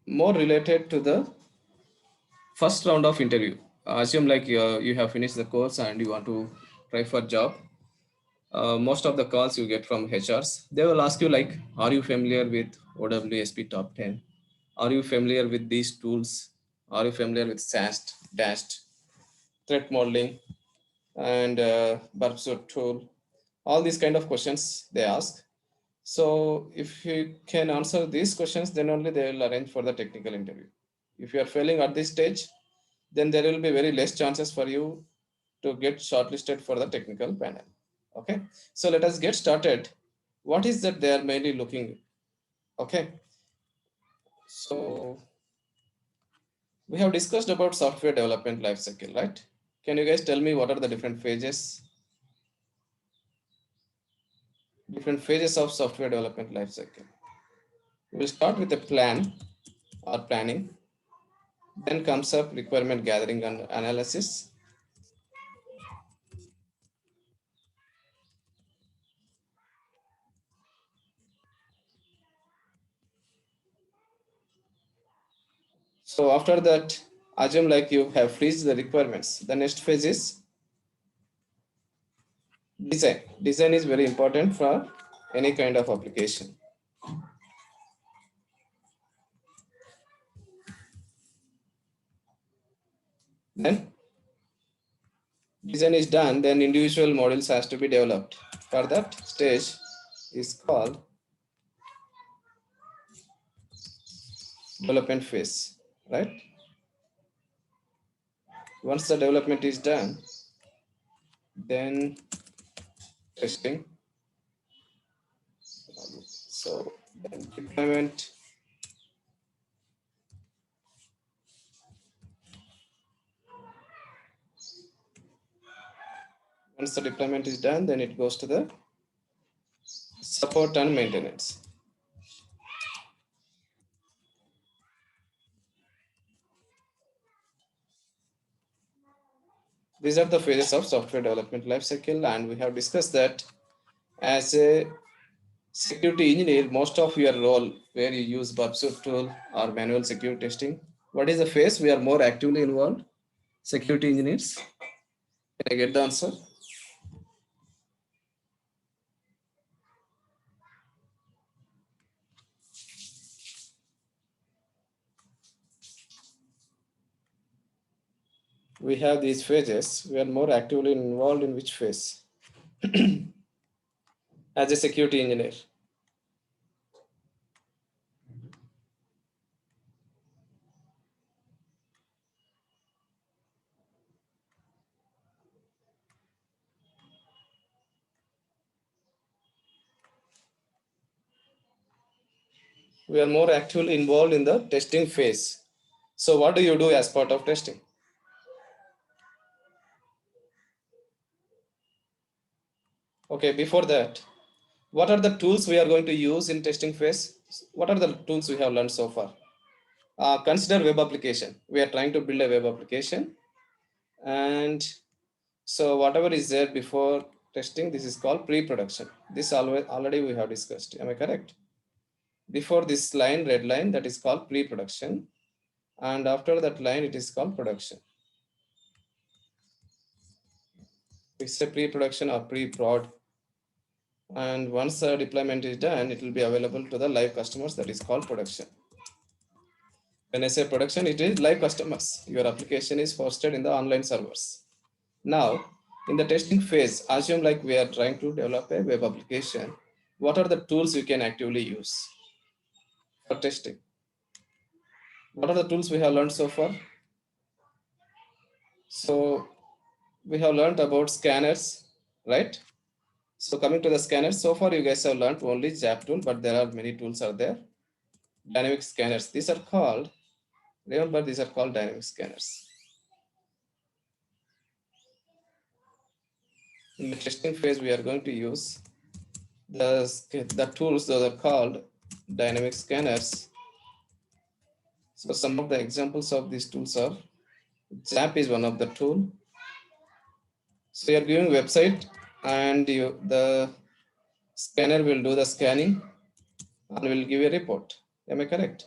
more related to the first round of interview. Assume like you have finished the course and you want to try for job. Most of the calls you get from HRs, they will ask you like, are you familiar with OWSP top 10? Are you familiar with these tools? Are you familiar with SAST, DAST, threat modeling, and Burpsuit tool? All these kind of questions they ask. So if you can answer these questions, then only they will arrange for the technical interview. If you are failing at this stage, then there will be very less chances for you to get shortlisted for the technical panel. Okay, so let us get started. What is that they are mainly looking? Okay, so we have discussed about software development lifecycle, right? Can you guys tell me what are the different phases? Different phases of software development lifecycle. We'll start with a plan or planning. Then comes up requirement gathering and analysis. So after that, assume like you have freezed the requirements. The next phase is design. Design is very important for any kind of application. Then design is done, then individual modules has to be developed. For that stage is called development phase, right? Once the development is done, then testing. So then deployment. Once the deployment is done, then it goes to the support and maintenance. These are the phases of software development lifecycle, and we have discussed that as a security engineer, most of your role where you use Burpsuit tool or manual security testing. What is the phase we are more actively involved? Security engineers. Can I get the answer? We have these phases. We are more actively involved in which phase? As a security engineer. We are more actively involved in the testing phase. So what do you do as part of testing? Okay, before that, what are the tools we are going to use in testing phase? What are the tools we have learned so far? Consider web application. We are trying to build a web application, and so whatever is there before testing, this is called pre-production. This already we have discussed. Am I correct? Before this line, red line, that is called pre-production, and after that line, it is called production. It's a pre-production or pre-prod, and once the deployment is done, it will be available to the live customers. That is called production. When I say production, it is live customers. Your application is hosted in the online servers. Now, in the testing phase, assume like we are trying to develop a web application. What are the tools you can actively use for testing? What are the tools we have learned so far? So we have learned about scanners, right? So coming to the scanners, so far you guys have learned only ZAP tool, but there are many tools are there. Dynamic scanners. These are called, remember, these are called dynamic scanners. In the testing phase, we are going to use the tools that are called dynamic scanners. So some of the examples of these tools are ZAP is one of the tool. So you are giving website and the scanner will do the scanning and will give a report. Am I correct?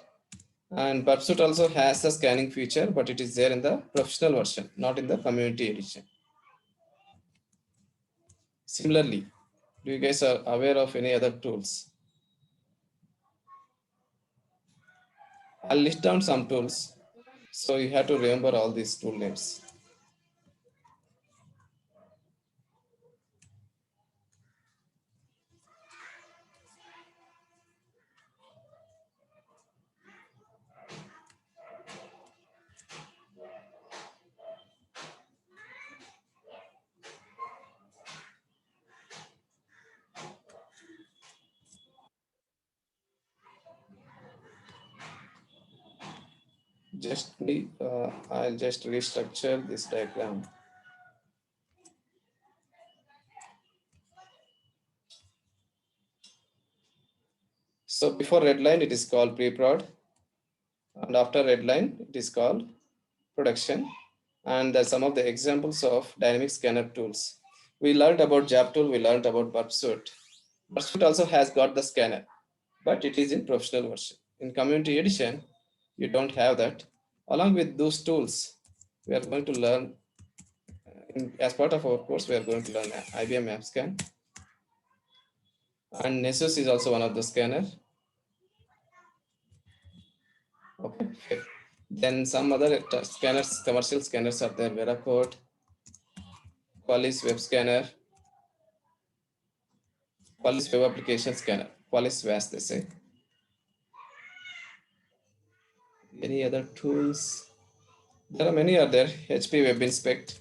And Burpsuit also has a scanning feature, but it is there in the professional version, not in the community edition. Similarly, do you guys are aware of any other tools? I'll list down some tools. So you have to remember all these tool names. I'll just restructure this diagram. So before red line, it is called pre-prod, and after red line, it is called production. And some of the examples of dynamic scanner tools. We learned about JAP tool, we learned about Burpsuit. Burpsuit also has got the scanner, but it is in professional version. In community edition, you don't have that. Along with those tools, we are going to learn, as part of our course, we are going to learn IBM AppScan. And Nessus is also one of the scanner. Okay. Then some other scanners, commercial scanners are there. Veracode, Qualys Web Scanner, Qualys Web Application Scanner, Qualys WAS they say. Any other tools? There are many are there. HP Web Inspect.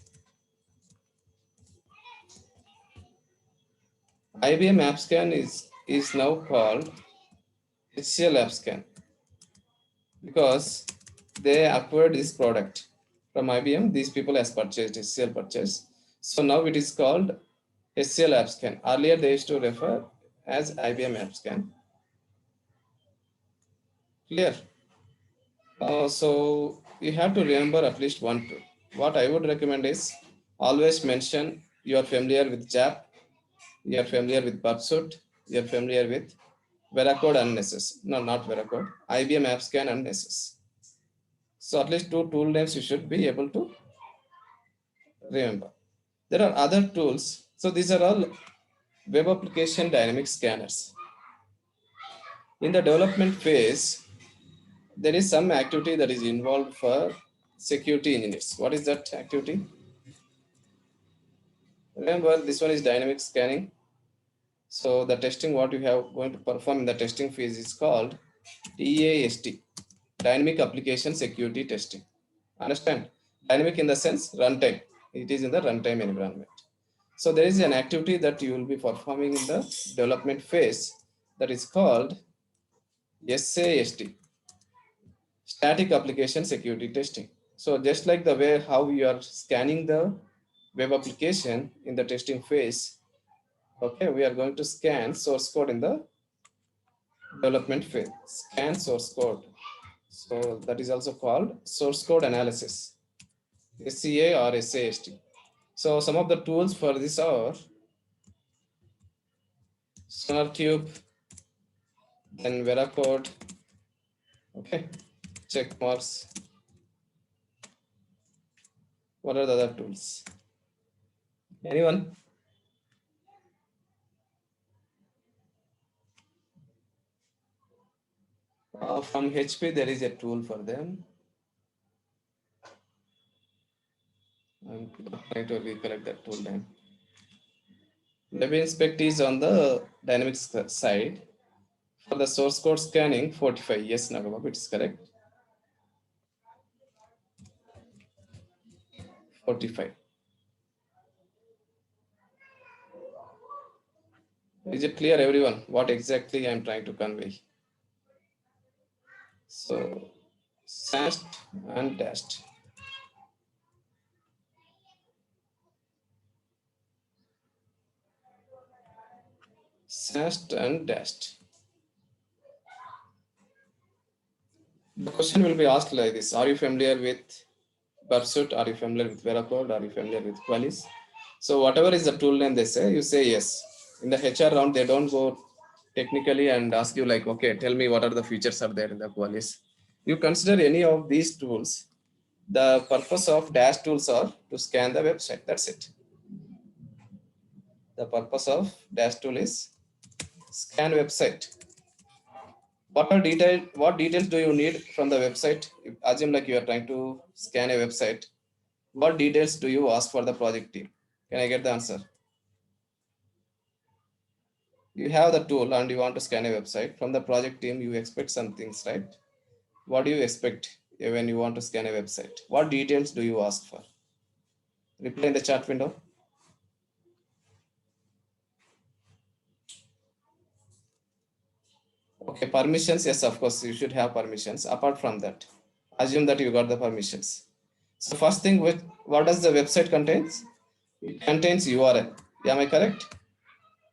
IBM AppScan is now called HCL AppScan because they acquired this product from IBM. These people has purchased HCL purchase. So now it is called HCL AppScan. Earlier they used to refer as IBM AppScan. Clear? So you have to remember at least one tool. What I would recommend is always mention you are familiar with JAP, you are familiar with Burpsuit, you are familiar with Veracode and Nessus. No, not Veracode. IBM AppScan and Nessus. So at least two tool names you should be able to remember. There are other tools. So these are all web application dynamic scanners. In the development phase, there is some activity that is involved for security engineers. What is that activity? Remember, this one is dynamic scanning. So the testing what you have going to perform in the testing phase is called DAST, Dynamic Application Security Testing. Understand? Dynamic in the sense runtime. It is in the runtime environment. So there is an activity that you will be performing in the development phase that is called SAST, Static Application Security Testing. So just like the way how you are scanning the web application in the testing phase, okay, we are going to scan source code in the development phase. Scan source code. So that is also called source code analysis, SCA or SAST. So some of the tools for this are SonarQube, then Veracode, okay, check marks. What are the other tools? Anyone? From HP, there is a tool for them. I'm trying to recollect that tool name. Web Inspect is on the Dynamics side. For the source code scanning, 45. Yes, Nagabab, it is correct. 45. Is it clear, everyone, what exactly I'm trying to convey? So, SAST and DAST. SAST and DAST. The question will be asked like this. Are you familiar with Burpsuit? Are you familiar with Veracode? Are you familiar with Qualys? So whatever is the tool name they say, you say yes. In the HR round, they don't go technically and ask you like, okay, tell me what are the features are there in the Qualys. you consider any of these tools, the purpose of dash tools are to scan the website. That's it. The purpose of dash tool is scan website. What details do you need from the website? Assume like you are trying to scan a website. What details do you ask for the project team? Can I get the answer? You have the tool and you want to scan a website. From the project team, you expect some things, right? What do you expect when you want to scan a website? What details do you ask for? Reply in the chat window. Okay, permissions. Yes, of course, you should have permissions. Apart from that, assume that you got the permissions. So first thing, what does the website contains? It contains URL. Am I correct?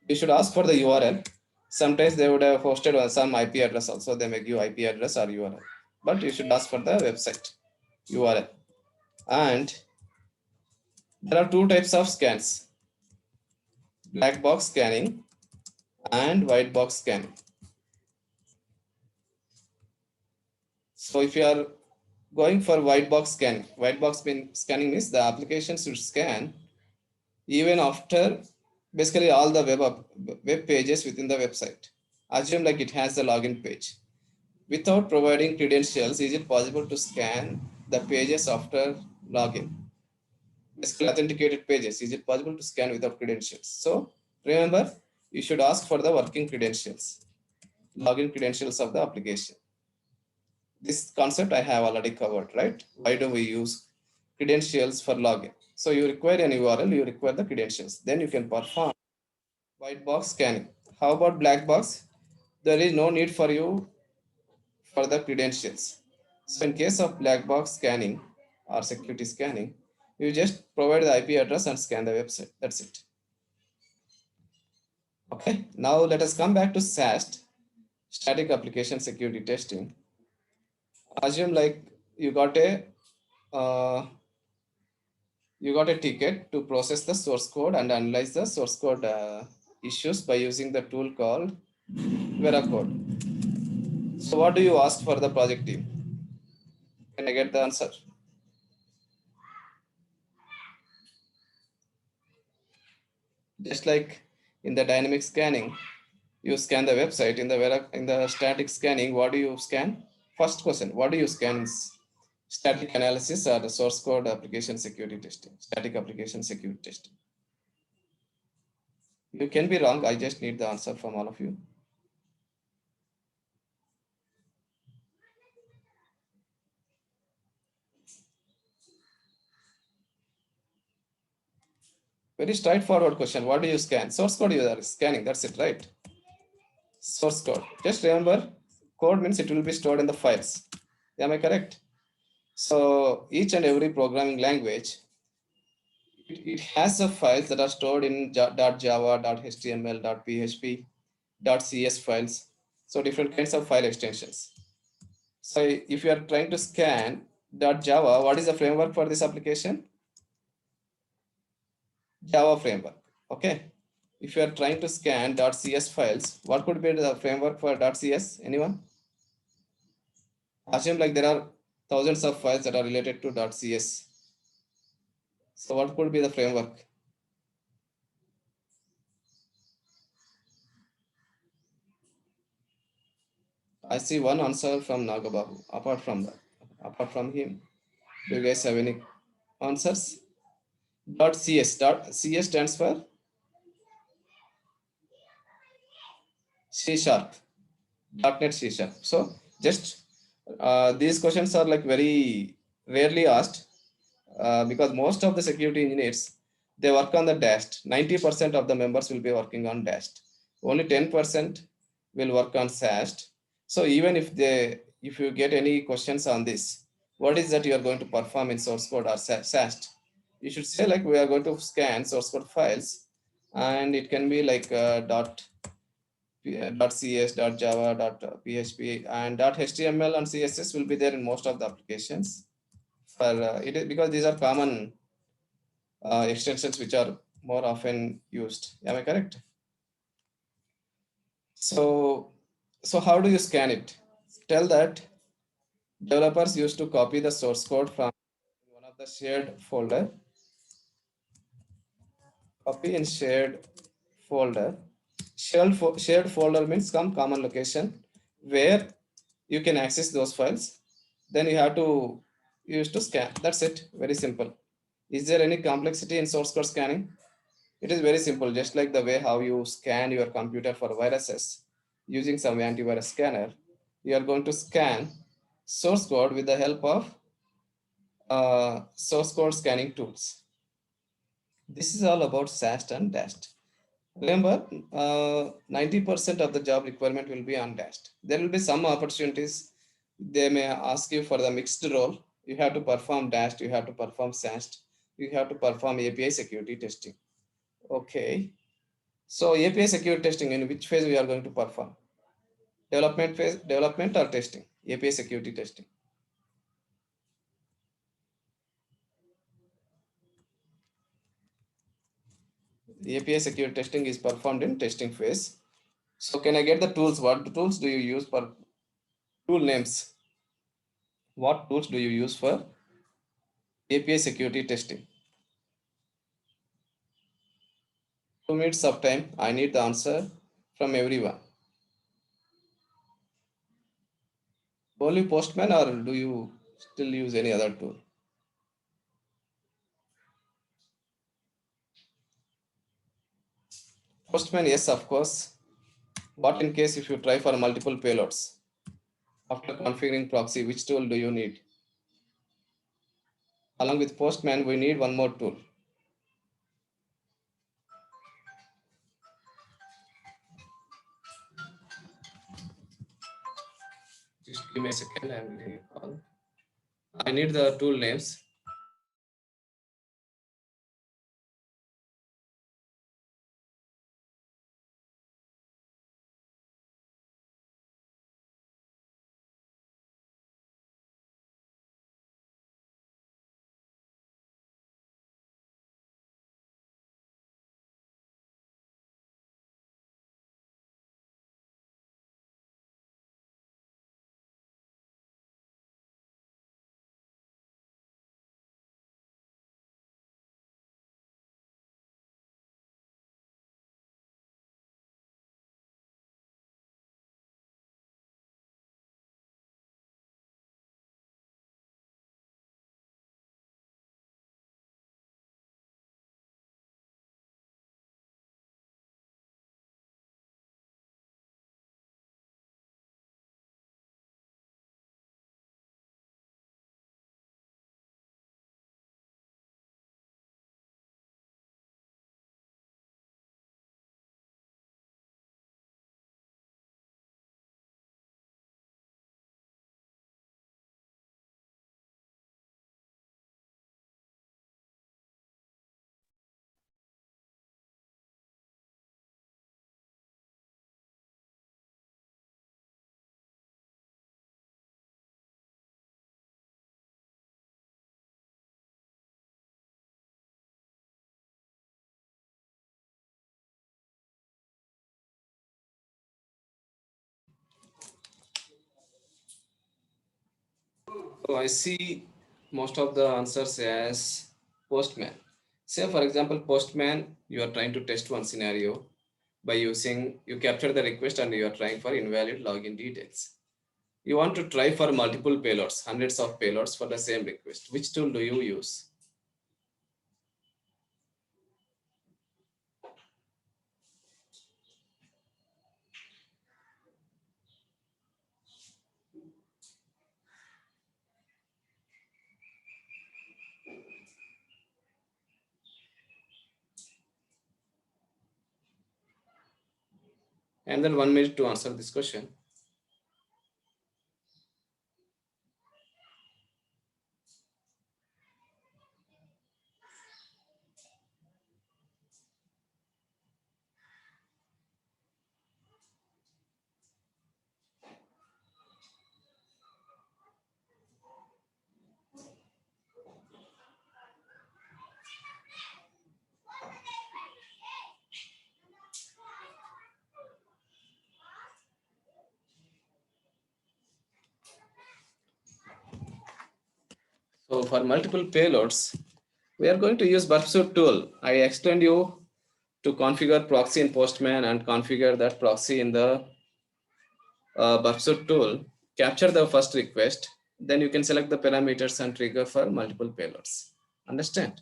You should ask for the URL. Sometimes they would have hosted on some IP address also. They make you IP address or URL. But you should ask for the website URL. And there are two types of scans: black box scanning and white box scanning. So if you are going for white box scanning, scanning means the application should scan even after basically all the web pages within the website. Assume like it has the login page. Without providing credentials, is it possible to scan the pages after login? Basically authenticated pages, is it possible to scan without credentials? So remember, you should ask for the working credentials, login credentials of the application. This concept I have already covered, right? Why do we use credentials for login? So you require an URL, you require the credentials. Then you can perform white box scanning. How about black box? There is no need for you for the credentials. So in case of black box scanning or security scanning, you just provide the IP address and scan the website. That's it. Okay, now let us come back to SAST, static application security testing. Assume like you got a uh, ticket to process the source code and analyze the source code issues by using the tool called Veracode. So what do you ask for the project team? Can I get the answer? Just like in the dynamic scanning, you scan the website. In the static scanning, what do you scan? First question, what do you scan is static analysis or the source code application security testing, static application security testing. You can be wrong. I just need the answer from all of you. Very straightforward question. What do you scan? Source code you are scanning. That's it, right? Source code. Just remember, code means it will be stored in the files. Am I correct? So each and every programming language, it has the files that are stored in .java, .html, .php, .cs files. So different kinds of file extensions. So if you are trying to scan .java, what is the framework for this application? Java framework. Okay. If you are trying to scan .cs files, what could be the framework for .cs? Anyone? Assume like there are thousands of files that are related to .cs. So what could be the framework? I see one answer from Nagababu. Apart from him, do you guys have any answers? .cs. .cs stands for C sharp. .NET C sharp. So just these questions are like very rarely asked because most of the security engineers, they work on the dashed. 90% of the members will be working on dashed. Only 10% will work on SAST. So even if you get any questions on this, what is that you are going to perform in source code or SAST? You should say like we are going to scan source code files, and it can be like .cs, .java, .php, and .html and CSS will be there in most of the applications. For it is because these are common extensions which are more often used. Am I correct? So how do you scan it? Tell that Developers used to copy the source code from one of the shared folder. Copy in shared folder. Shared folder means some common location where you can access those files. Then you have to use to scan. That's it. Very simple. Is there any complexity in source code scanning? It is very simple, just like the way how you scan your computer for viruses using some antivirus scanner. You are going to scan source code with the help of source code scanning tools. This is all about SAST and DAST. Remember, 90% of the job requirement will be on DAST. There will be some opportunities. They may ask you for the mixed role. You have to perform DAST, you have to perform SAST, you have to perform API security testing. Okay. So API security testing, in which phase we are going to perform? Development phase, development or testing? API security testing. The API security testing is performed in testing phase. So can I get the tools? What tools do you use for tool names? What tools do you use for API security testing? 2 minutes of time. I need the answer from everyone. Only Postman or do you still use any other tool? Postman, yes, of course. What in case if you try for multiple payloads? After configuring proxy, which tool do you need? Along with Postman, we need one more tool. Just give me a second. I'm getting a call. I need the tool names. So I see most of the answers as Postman. Say for example, Postman, you are trying to test one scenario by using, you capture the request and you are trying for invalid login details. You want to try for multiple payloads, hundreds of payloads for the same request. Which tool do you use? And then 1 minute to answer this question. So for multiple payloads, we are going to use burp suite tool. I explained you to configure proxy in Postman and configure that proxy in the burp suite tool. Capture the first request, then you can select the parameters and trigger for multiple payloads. Understand?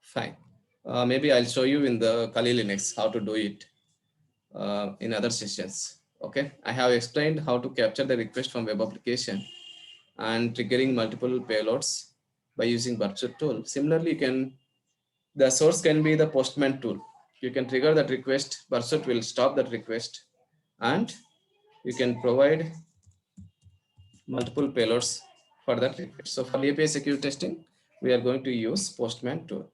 Fine. Maybe I'll show you in the Kali Linux how to do it in other sessions. Okay, I have explained how to capture the request from web application and triggering multiple payloads by using burp suite tool. Similarly, the source can be the Postman tool. You can trigger that request, burp suite will stop that request, and you can provide multiple payloads for that request. So for API security testing, we are going to use Postman tool.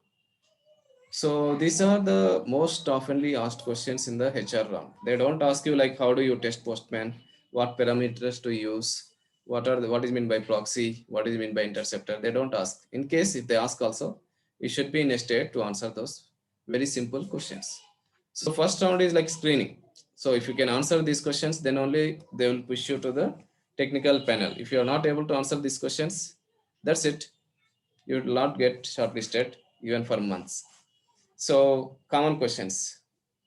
So these are the most oftenly asked questions in the HR round. They don't ask you like how do you test Postman, what parameters to use, what is meant by proxy, what is meant by interceptor. They don't ask. In case if they ask also, you should be in a state to answer those very simple questions. So first round is like screening. So if you can answer these questions, then only they will push you to the technical panel. If you are not able to answer these questions, that's it. You will not get shortlisted even for months. So common questions.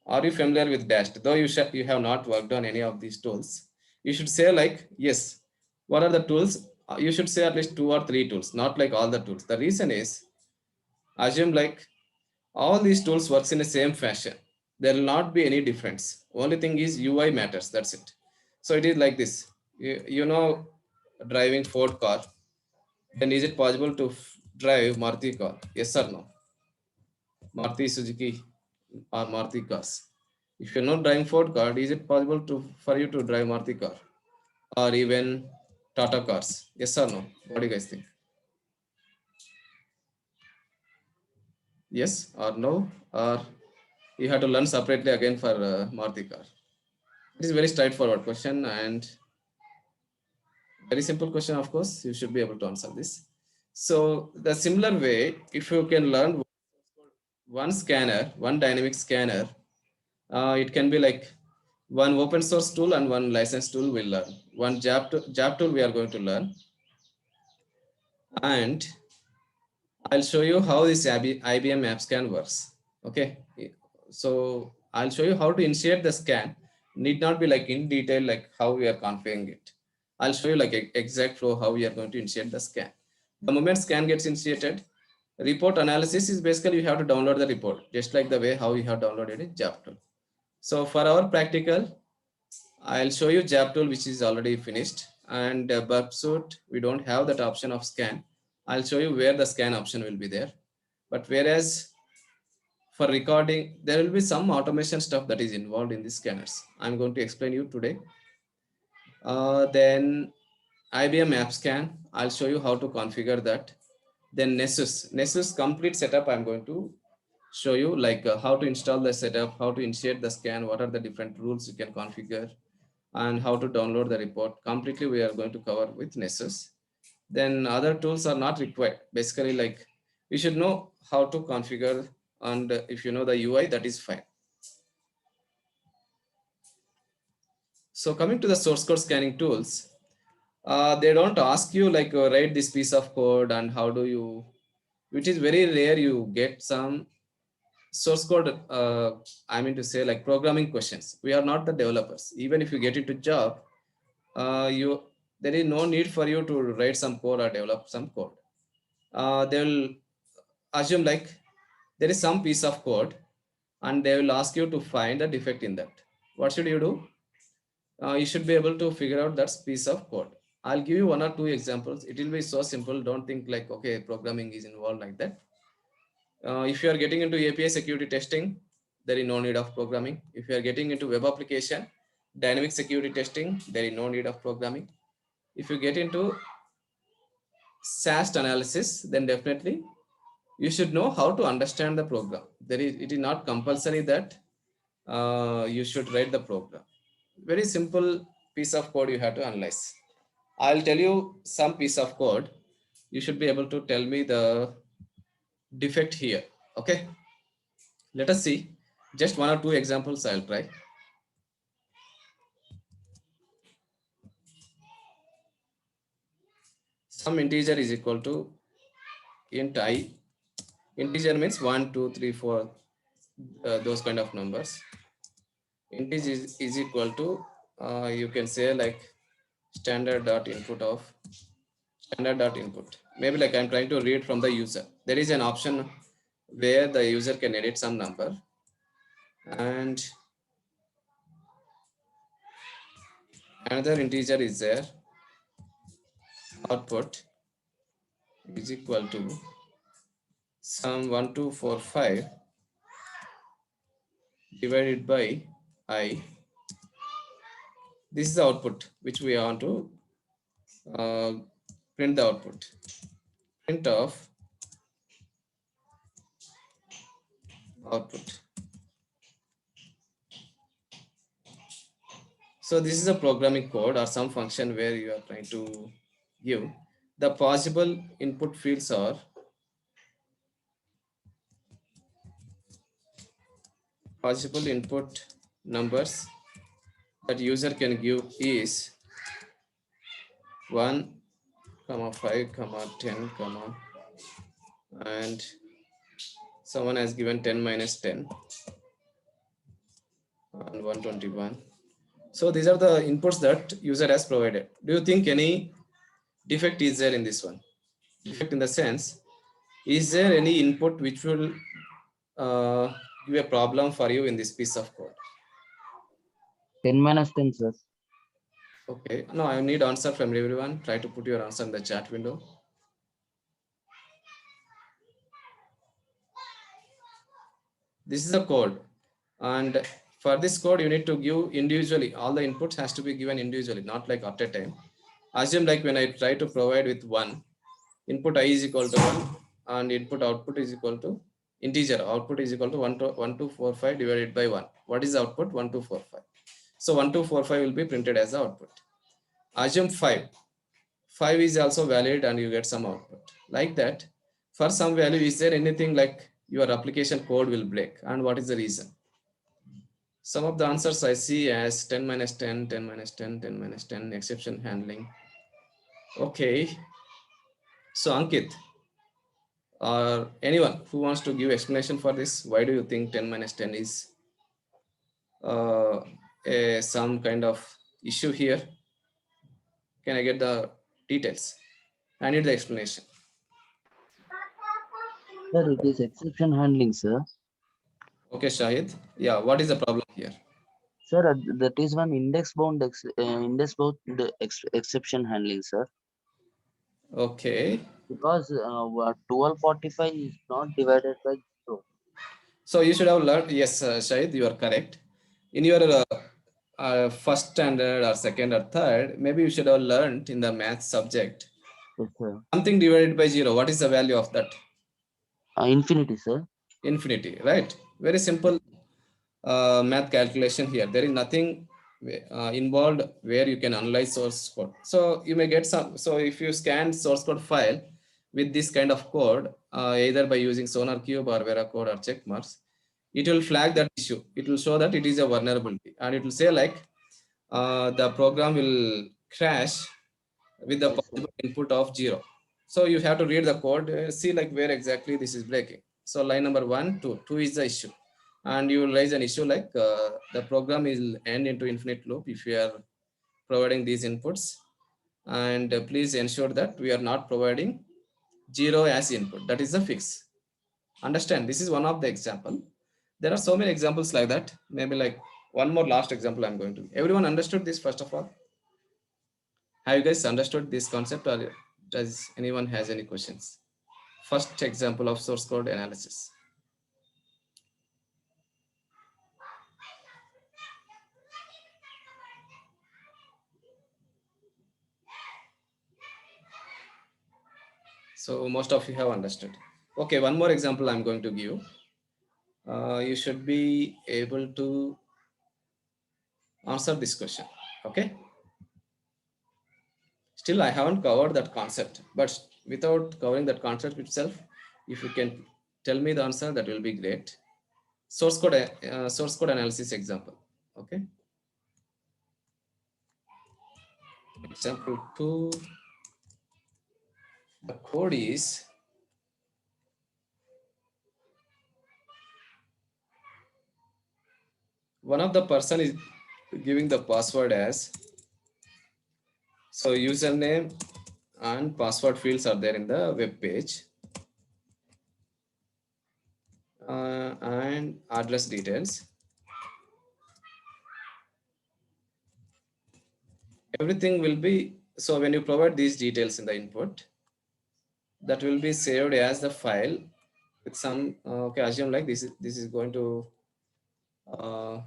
Are you familiar with Dashed? Though you have not worked on any of these tools, you should say like, yes, what are the tools? You should say at least 2 or 3 tools, not like all the tools. The reason is, assume like all these tools works in the same fashion. There will not be any difference. Only thing is UI matters. That's it. So it is like this. You know, driving Ford car. Then is it possible to drive Maruti car? Yes or no? Maruti Suzuki or Maruti cars. If you're not driving Ford car, is it possible for you to drive Maruti car or even Tata cars? Yes or no? What do you guys think? Yes or no? Or you have to learn separately again for Maruti car? It is very straightforward question and very simple question. Of course, you should be able to answer this. So the similar way, if you can learn one scanner, one dynamic scanner, it can be like one open source tool and one license tool we'll learn. One JAP tool we are going to learn. And I'll show you how this IBM AppScan works. Okay. So I'll show you how to initiate the scan. Need not be like in detail, like how we are configuring it. I'll show you like exact flow, how we are going to initiate the scan. The moment scan gets initiated, report analysis is basically you have to download the report, just like the way how you have downloaded it JAP tool. So for our practical, I'll show you JAP tool, which is already finished, and burp suite, we don't have that option of scan. I'll show you where the scan option will be there. But whereas for recording, there will be some automation stuff that is involved in the scanners. I'm going to explain you today. Then IBM AppScan, I'll show you how to configure that. Then Nessus complete setup, I'm going to show you like how to install the setup, how to initiate the scan, what are the different rules you can configure, and how to download the report. Completely we are going to cover with Nessus. Then other tools are not required. Basically, like you should know how to configure, and if you know the UI, that is fine. So coming to the source code scanning tools, they don't ask you like write this piece of code and how do you, which is very rare you get some source code, I mean to say like programming questions. We are not the developers. Even if you get into job, you there is no need for you to write some code or develop some code. They will assume like there is some piece of code and they will ask you to find a defect in that. What should you do? You should be able to figure out that piece of code. I'll give you 1 or 2 examples. It will be so simple. Don't think like, okay, programming is involved like that. If you are getting into API security testing, there is no need of programming. If you are getting into web application, dynamic security testing, there is no need of programming. If you get into SAST analysis, then definitely you should know how to understand the program. It is not compulsory that you should write the program. Very simple piece of code you have to analyze. I'll tell you some piece of code. You should be able to tell me the defect here. Okay. Let us see. Just 1 or 2 examples I'll try. Some integer is equal to int I. Integer means 1, 2, 3, 4, those kind of numbers. Integer is equal to, you can say like standard dot input of standard dot input. Maybe like I'm trying to read from the user. There is an option where the user can edit some number, and another integer is there. Output is equal to sum 1245 divided by I. This is the output which we want to print the output. Print of output. So this is a programming code or some function where you are trying to give the possible input fields are possible input numbers that user can give is 1, 5, 10, and someone has given 10 minus 10 and 121. So these are the inputs that user has provided. Do you think any defect is there in this one? Defect in the sense, is there any input which will give a problem for you in this piece of code? 10 minus 10, sir. Okay, no, I need answer from everyone. Try to put your answer in the chat window. This is a code, and for this code you need to give individually. All the inputs has to be given individually, not like at a time. Assume like when I try to provide with 1, input I is equal to 1 and input output is equal to integer output is equal to 1245 divided by 1. What is the output? 1245. So 1245 will be printed as the output. Assume 5. 5 is also valid and you get some output. Like that, for some value, is there anything like your application code will break, and what is the reason? Some of the answers I see as 10 minus 10, 10 minus 10, 10 minus 10, exception handling. Okay. So Ankit, or anyone who wants to give explanation for this, why do you think 10 minus 10 is some kind of issue here? Can I get the details? I need the explanation. Sir, it is exception handling, sir. Okay, Shahid. Yeah, what is the problem here? Sir, that is one index bound exception handling, sir. Okay. Because 1245 is not divided by 0. So you should have learned, yes, Shahid, you are correct. In your first standard or second or third, maybe you should have learned in the math subject. Yes, sir. Something divided by 0, what is the value of that? Infinity, sir. Infinity, right? Very simple math calculation here. There is nothing involved where you can analyze source code. So you may get some. So if you scan source code file with this kind of code, either by using SonarQube or Veracode or checkmarks, it will flag that issue. It will show that it is a vulnerability, and it will say like the program will crash with the possible input of 0. So you have to read the code, see like where exactly this is breaking. So line number 1, 2 is the issue, and you will raise an issue like the program will end into infinite loop if you are providing these inputs, and please ensure that we are not providing 0 as input. That is the fix. Understand? This is one of the example. There are so many examples like that. Maybe like one more last example I'm going to. Everyone understood this first of all? Have you guys understood this concept, or does anyone has any questions? First example of source code analysis. So most of you have understood. Okay, one more example I'm going to give. You should be able to answer this question. Okay. Still, I haven't covered that concept, but without covering that concept itself, if you can tell me the answer, that will be great. Source code analysis example. Okay. Example 2. The code is one of the person is giving the password as, so username and password fields are there in the web page, and address details. Everything will be, so when you provide these details in the input, that will be saved as the file with some, okay, assume like this is going to uh,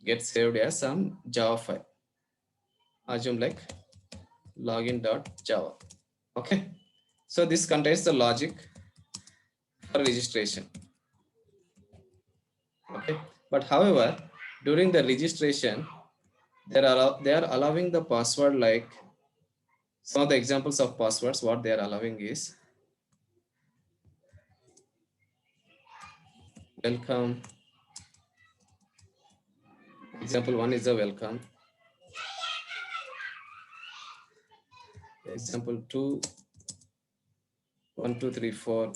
get saved as some Java file. Assume like login.java. Okay, so this contains the logic for registration. Okay, but however, during the registration, they are allowing the password, like some of the examples of passwords. What they are allowing is welcome. Example one is the welcome. Example two, 1 2 3 4.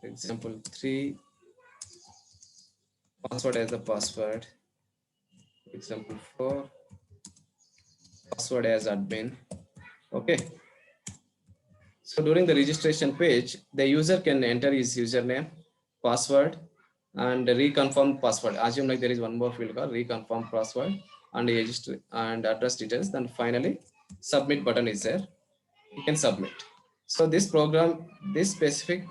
Example three, password as the password. Example four, password as admin. Okay, so during the registration page, the user can enter his username, password, and reconfirm password. Assume like there is one more field called reconfirm password and register and address details. Then finally, submit button is there. You can submit. So this program, this specific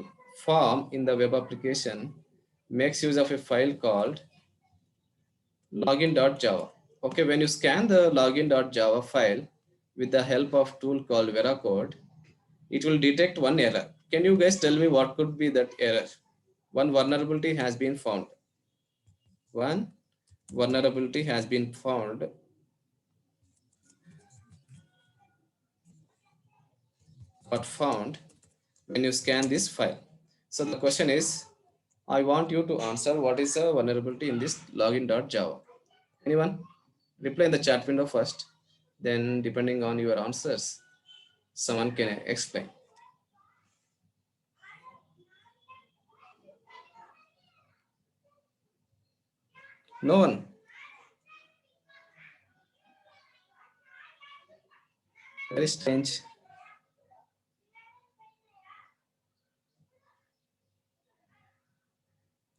form in the web application makes use of a file called login.java. Okay, when you scan the login.java file with the help of tool called Veracode, it will detect one error. Can you guys tell me what could be that error? One vulnerability has been found. One vulnerability has been found. What found when you scan this file? So the question is, I want you to answer what is a vulnerability in this login.java. Anyone? Reply in the chat window first. Then depending on your answers, someone can explain. No one. Very strange.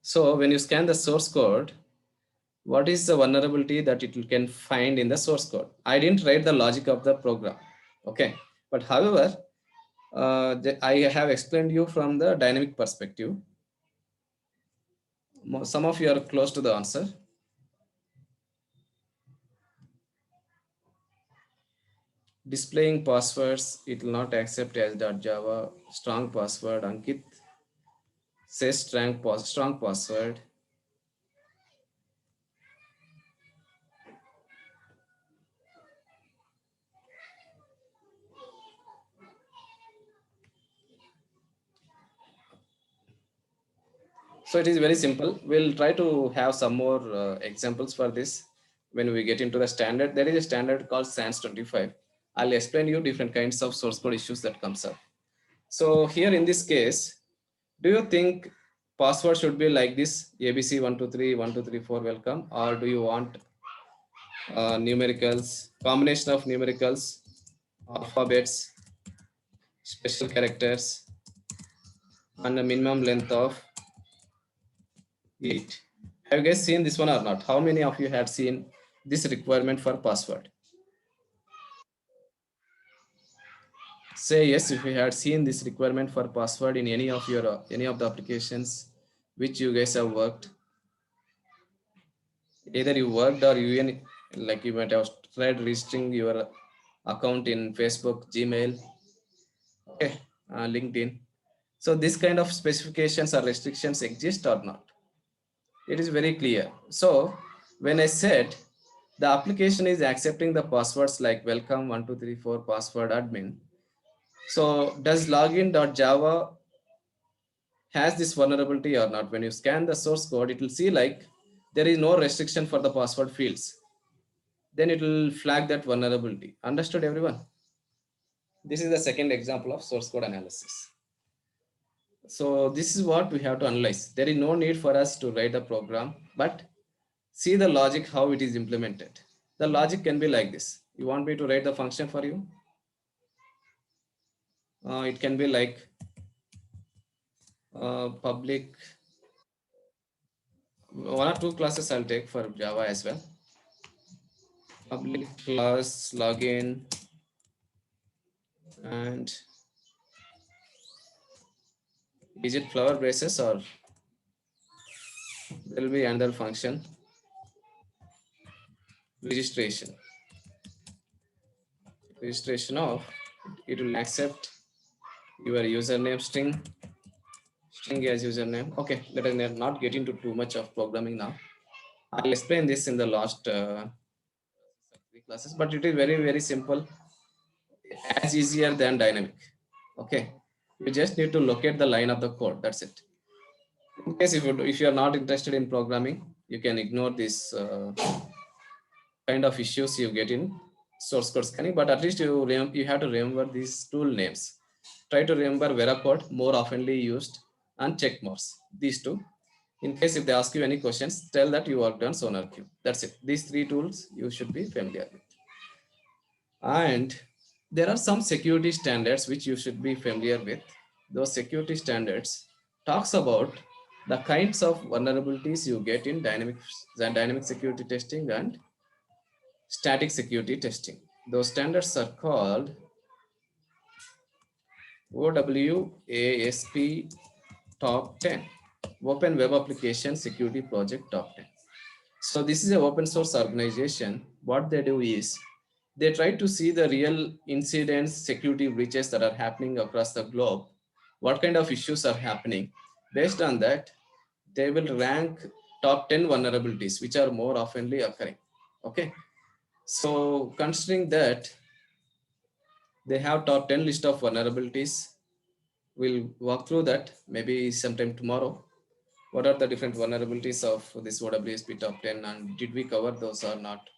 So when you scan the source code, what is the vulnerability that it can find in the source code? I didn't write the logic of the program. Okay. But however, I have explained you from the dynamic perspective. Some of you are close to the answer. Displaying passwords, it will not accept as .java. Strong password, Ankit says strong password. So it is very simple. We'll try to have some more examples for this when we get into the standard. There is a standard called SANS 25. I'll explain you different kinds of source code issues that comes up. So here in this case, do you think password should be like this, ABC 123 1234 welcome, or do you want numericals, combination of numericals, alphabets, special characters, and a minimum length of 8? Have you guys seen this one or not? How many of you had seen this requirement for password? Say yes if you had seen this requirement for password in any of your any of the applications which you guys have worked. Either you worked or you even, like you might have tried registering your account in Facebook, Gmail, okay, LinkedIn. So this kind of specifications or restrictions exist or not? It is very clear. So when I said the application is accepting the passwords like welcome 1234 password admin, so does login.java has this vulnerability or not? When you scan the source code, it will see like there is no restriction for the password fields. Then it will flag that vulnerability. Understood, everyone? This is the second example of source code analysis. So this is what we have to analyze. There is no need for us to write a program, but See the logic, how it is implemented. The logic can be like this. You want me to write the function for you? It can be like public, one or two classes I'll take for Java as well. Public class login, and is it flower braces, or there will be another function, registration of, it will accept your username string as username. Okay, let us not get into too much of programming now. I'll explain this in the last three classes, but it is very simple, as easier than dynamic. Okay, you just need to locate the line of the code, that's it. In case if you are not interested in programming, you can ignore this kind of issues you get in source code scanning, but at least you have to remember these tool names. Try to remember Veracode, more oftenly used, and checkmarks, these two. In case if they ask you any questions, tell that you worked on SonarQube. That's it. These three tools you should be familiar with. And there are some security standards which you should be familiar with. Those security standards talks about the kinds of vulnerabilities you get in dynamic security testing and static security testing. Those standards are called OWASP Top 10, Open Web Application Security Project Top 10. So this is an open source organization. What they do is they try to see the real incidents, security breaches that are happening across the globe, what kind of issues are happening. Based on that, they will rank top 10 vulnerabilities which are more oftenly occurring. Okay, so considering that they have top 10 list of vulnerabilities, we'll walk through that maybe sometime tomorrow. What are the different vulnerabilities of this OWASP top 10, and did we cover those or not,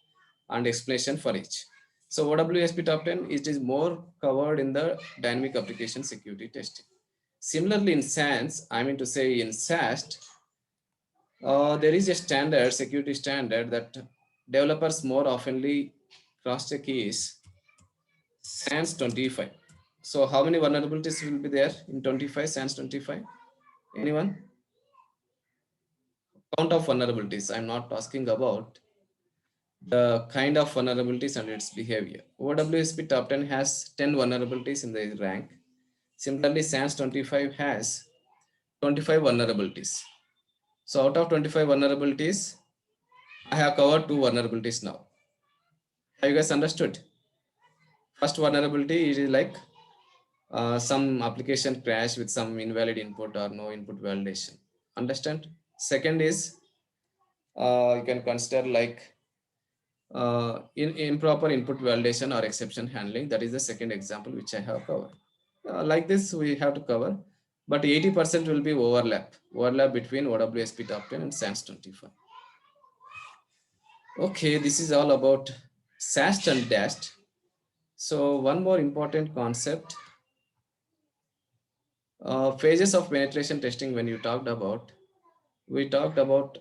and explanation for each. So OWASP top 10, it is more covered in the dynamic application security testing. Similarly in SANS, I mean to say in SAST, there is a standard, security standard, that developers more oftenly cross-check is SANS 25. So how many vulnerabilities will be there in 25, SANS 25? Anyone? Count of vulnerabilities. I'm not asking about the kind of vulnerabilities and its behavior. OWASP top 10 has 10 vulnerabilities in the rank. Similarly, SANS 25 has 25 vulnerabilities. So out of 25 vulnerabilities, I have covered 2 vulnerabilities now. Have you guys understood? First vulnerability is like some application crash with some invalid input or no input validation. Understand? Second is you can consider like improper input validation or exception handling. That is the second example which I have covered. Like this we have to cover, but 80% will be overlap between OWASP top 10 and SANS 25. Okay, this is all about SAST and DAST. So one more important concept, phases of penetration testing. When you talked about, we talked about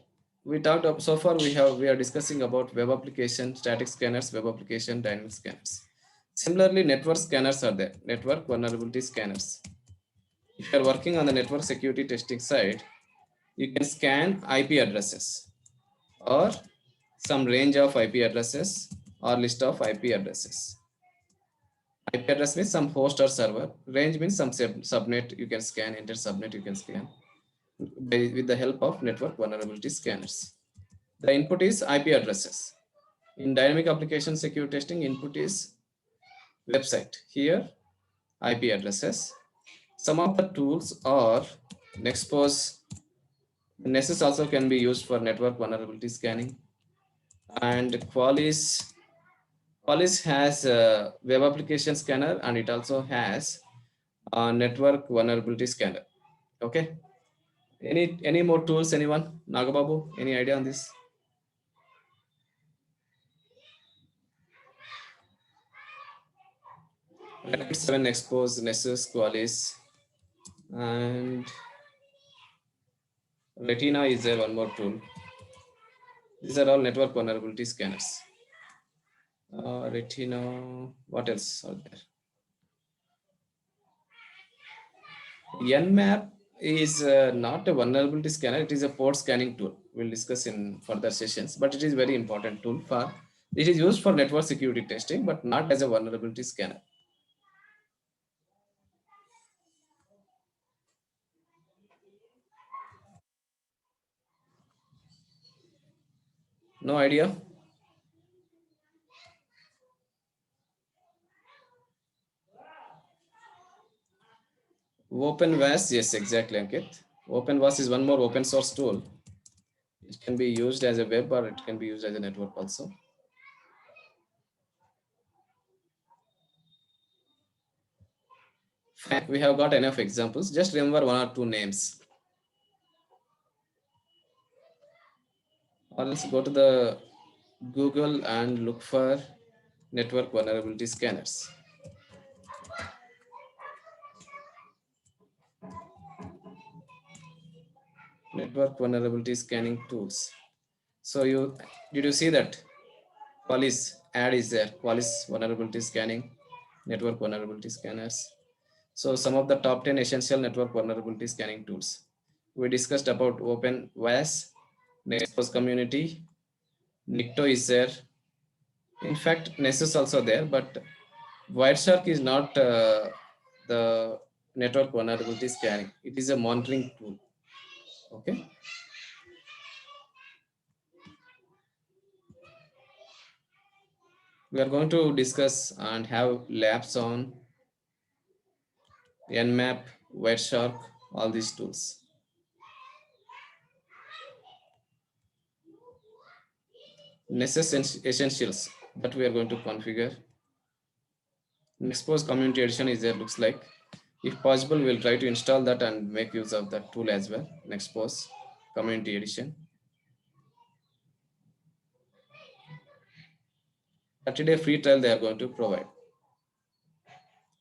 so far we are discussing about web application, static scanners, web application, dynamic scanners. Similarly, network scanners are there, network vulnerability scanners. If you are working on the network security testing side, you can scan IP addresses or some range of IP addresses or list of IP addresses. IP address means some host or server. Range means some subnet you can scan, enter subnet you can scan with the help of network vulnerability scanners. The input is IP addresses. In dynamic application security testing, input is website. Here, IP addresses. Some of the tools are Nexpose. Nessus also can be used for network vulnerability scanning. And Qualys has a web application scanner, and it also has a network vulnerability scanner. Okay. Any more tools, anyone? Nagababu, any idea on this? Rapid 7 Expose, Nessus, Qualys, and Retina is there one more tool. These are all network vulnerability scanners. Retina, what else are there? Nmap is not a vulnerability scanner, it is a port scanning tool. We'll discuss in further sessions, but it is very important tool for, it is used for network security testing, but not as a vulnerability scanner. No idea? OpenVAS, yes, exactly, Ankit. OpenVAS is one more open source tool. It can be used as a web or it can be used as a network also. Fine, we have got enough examples. Just remember one or two names. Or else go to the Google and look for network vulnerability scanners. Network vulnerability scanning tools. So did you see that Qualys ad is there? Qualys vulnerability scanning, network vulnerability scanners. So some of the top 10 essential network vulnerability scanning tools. We discussed about OpenVAS, Nexpose community, Nikto is there. In fact, Nessus also there, but Wireshark is not the network vulnerability scanning. It is a monitoring tool. Okay. We are going to discuss and have labs on Nmap, Wireshark, all these tools. Nessus essentials that we are going to configure. Nexpose community edition is there, looks like. If possible, we'll try to install that and make use of that tool as well. Nexpose community edition. 30-day free trial they are going to provide.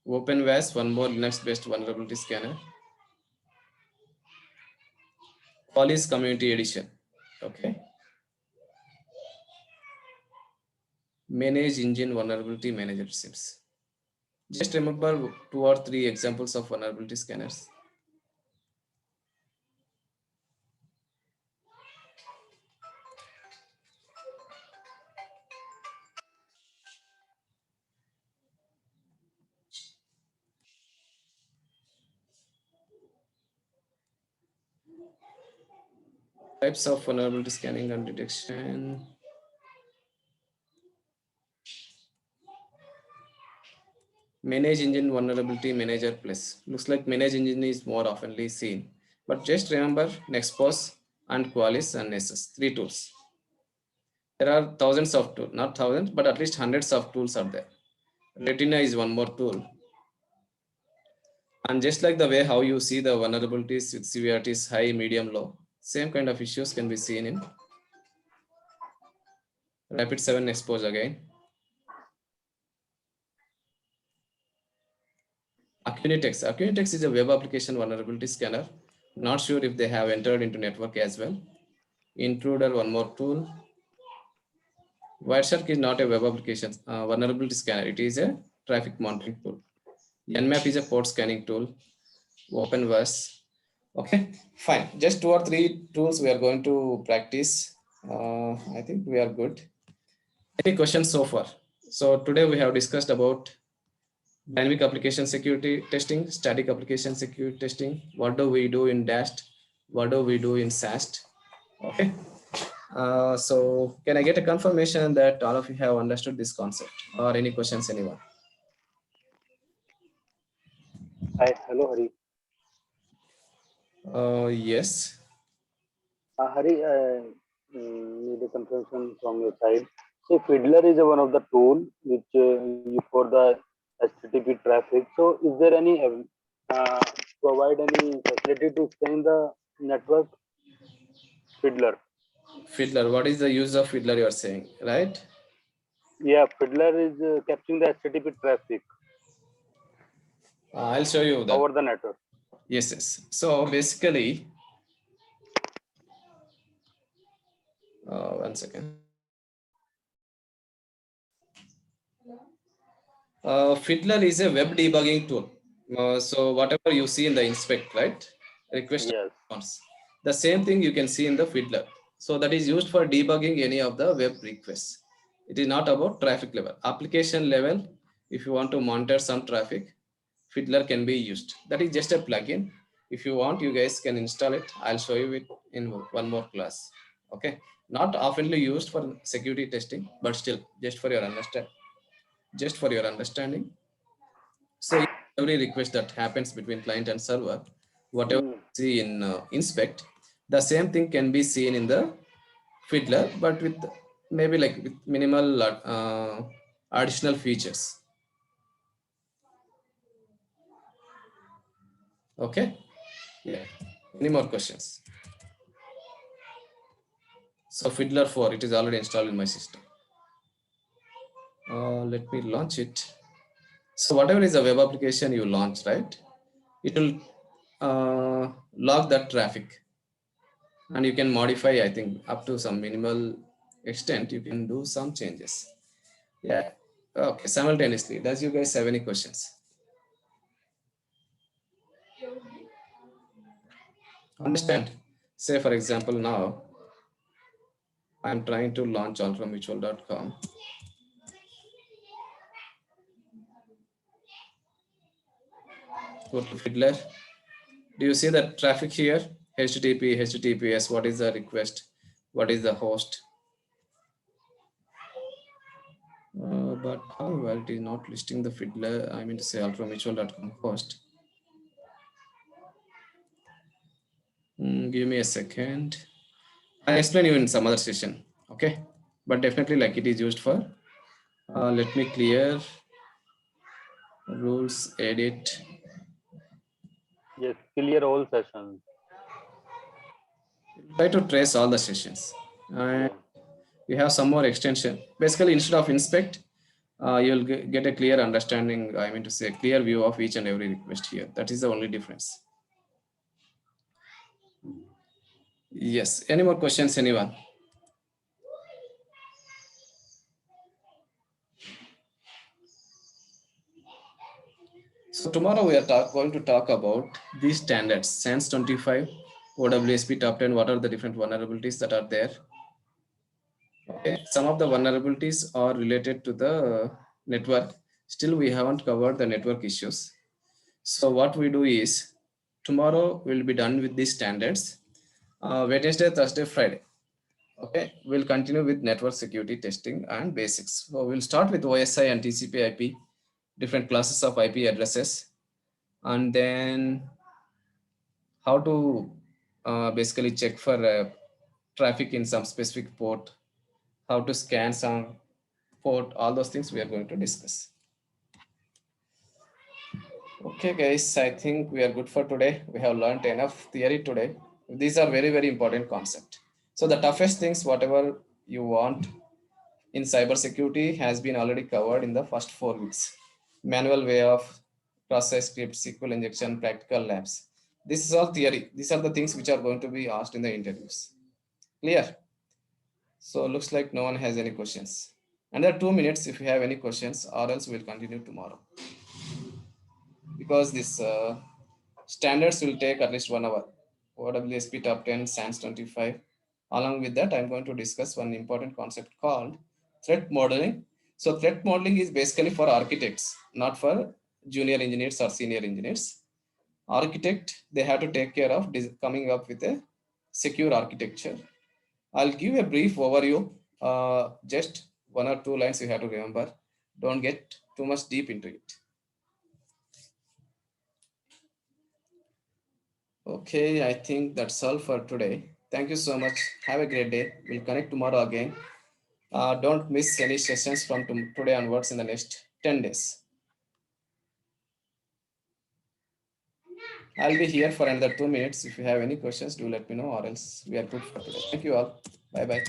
OpenVAS, one more Linux-based vulnerability scanner. Qualys community edition. Okay. Manage engine vulnerability manager SIMs. Just remember 2 or 3 examples of vulnerability scanners. Types of vulnerability scanning and detection. Manage engine vulnerability manager plus. Looks like manage engine is more oftenly seen. But just remember Nexpose and Qualys and Nessus, 3 tools. There are thousands of tools, not thousands, but at least hundreds of tools are there. Retina is one more tool. And just like the way how you see the vulnerabilities with severities high, medium, low, same kind of issues can be seen in Rapid7 Expose again. Acunitex. Acunitex is a web application vulnerability scanner. Not sure if they have entered into network as well. Intruder, one more tool. Wireshark is not a web application vulnerability scanner. It is a traffic monitoring tool. Nmap is a port scanning tool. OpenVAS. Okay, fine. Just 2 or 3 tools we are going to practice. I think we are good. Any questions so far? So today we have discussed about dynamic application security testing, static application security testing. What do we do in DAST? What do we do in SAST? Okay. So can I get a confirmation that all of you have understood this concept, or any questions, anyone? Hi, hello Hari. Yes. Hari, need a confirmation from your side. So Fiddler is one of the tool which you for the HTTP traffic. So is there any provide any facility to scan the network? Fiddler. Fiddler. What is the use of Fiddler you are saying, right? Yeah, Fiddler is capturing the HTTP traffic I'll show you that. over the network. Yes, yes. So basically, 1 second. Fiddler is a web debugging tool. So whatever you see in the inspect, right? Request Yes. response. The same thing you can see in the Fiddler. So that is used for debugging any of the web requests. It is not about traffic level. Application level, if you want to monitor some traffic, Fiddler can be used. That is just a plugin. If you want, you guys can install it. I'll show you it in one more class. Okay. Not oftenly used for security testing, but still just for your understanding. So every request that happens between client and server, whatever you see in inspect, the same thing can be seen in the Fiddler, but with maybe like with minimal additional features. Okay. Yeah. Any more questions? So Fiddler 4, it is already installed in my system. Let me launch it. So whatever is the web application you launch, right? It will log that traffic, and you can modify, I think, up to some minimal extent. You can do some changes. Yeah. Okay. Simultaneously, does you guys have any questions? Understand? Say for example, now I'm trying to launch ultramutual.com. Go to Fiddler. Do you see the traffic here? HTTP, HTTPS, what is the request? What is the host? But however, it is not listing the Fiddler. I mean to say ultramutual.com host. Give me a second. I'll explain you in some other session. Okay. But definitely like it is used for, let me clear rules, edit. Yes, clear all sessions. Try to trace all the sessions. And Yeah. you have some more extension. Basically, instead of inspect, you'll get a clear understanding. I mean to say, clear view of each and every request here. That is the only difference. Yes. Any more questions, anyone? So tomorrow we are going to talk about these standards, SANS 25, OWASP top 10, what are the different vulnerabilities that are there. Okay. Some of the vulnerabilities are related to the network. Still, we haven't covered the network issues. So what we do is, tomorrow we'll be done with these standards. Wednesday, Thursday, Friday. Okay, we'll continue with network security testing and basics. So we'll start with OSI and TCP/IP, different classes of IP addresses, and then how to basically check for traffic in some specific port, how to scan some port, all those things we are going to discuss. Okay, guys, I think we are good for today. We have learned enough theory today. These are very, very important concepts. So the toughest things, whatever you want in cybersecurity, has been already covered in the first 4 weeks. Manual way of process script, SQL injection, practical labs. This is all theory. These are the things which are going to be asked in the interviews. Clear? So looks like no one has any questions. Under 2 minutes, if you have any questions, or else we'll continue tomorrow. Because this standards will take at least 1 hour. OWSP top 10, SANS 25. Along with that, I'm going to discuss one important concept called threat modeling. So threat modeling is basically for architects, not for junior engineers or senior engineers. Architect, they have to take care of coming up with a secure architecture. I'll give a brief overview, just 1 or 2 lines you have to remember. Don't get too much deep into it. Okay, I think that's all for today. Thank you so much. Have a great day. We'll connect tomorrow again. Don't miss any sessions from today onwards in the next 10 days. I'll be here for another 2 minutes. If you have any questions, do let me know, or else we are good for today. Thank you all. Bye bye.